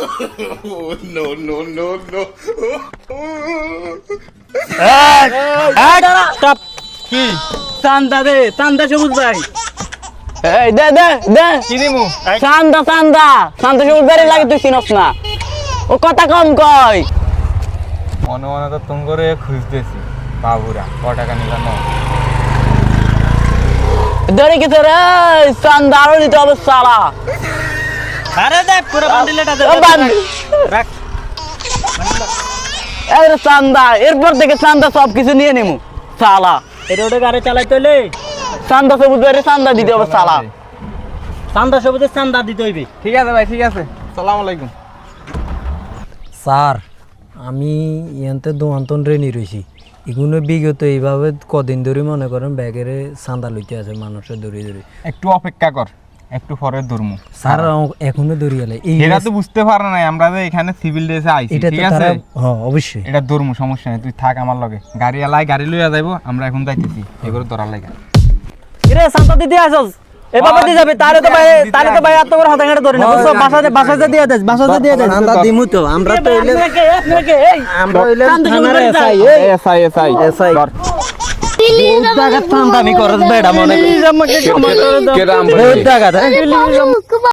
No, no, no, no. Stop কি চান্দা দে চান্দা সবুজ ভাই এই দে দে দে কি দিমু চান্দা চান্দা চান্দা সবুজ বাড়ি লাগে তুই চিনস না ও কথা কম কয় মনে মনে তো তুম করে খুঁজতেছি বাবুরা ক টাকা নিলাম ধরে কি তোর চান্দা আরো দিতে হবে সালা আরে দে পুরো বান্ডিলটা দে রাখ এই রে চান্দা এরপর থেকে চান্দা সব কিছু নিয়ে নেমু সালা এই রোডে গাড়ি চালাইতে হইলে চান্দা সবুজ বাড়ি চান্দা দিতে হবে সালা চান্দা সবুজের চান্দা দিতে হইবে ঠিক আছে ভাই ঠিক আছে আসসালামু আলাইকুম স্যার আমি ইয়ান্তে দোয়ান্তন রেনি রয়েছি এগুলো বিগত এইভাবে কদিন ধরে মনে করেন ব্যাগের চান্দা লইতে আছে মানুষের ধরে ধরে একটু অপেক্ষা কর একটু পরে ধরমু স্যার এখনো ধরিয়ালে এরা তো বুঝতে পারে না আমরা যে এখানে সিভিল ড্রেসে আইছি এটা তো ঠিক আছে তারা হ্যাঁ অবশ্যই এটা ধরমু সমস্যা নেই তুই থাক আমার লগে গাড়ি আলাই গাড়ি লইয়া যাইবো আমরা এখন যাইতেছি এগুলো ধরার লাগা রে চান্দা দিতে আসস এভাবে দিয়ে যাবে তারে তো ভাই এত বড় হাতে ঘাটে ধরে না বুঝছো বাসাতে দিয়ে দেস বাসাতে দিয়ে দেস চান্দা দিমু তো আমরা তো হইলে আমরা হইলে থানার এসআই এসআই এসআই এসআই ধর জায়গা চান্দা আমি করস বেড়া মনে করি আমাকে ক্ষমা করে দাও কেরাম বহুত জায়গা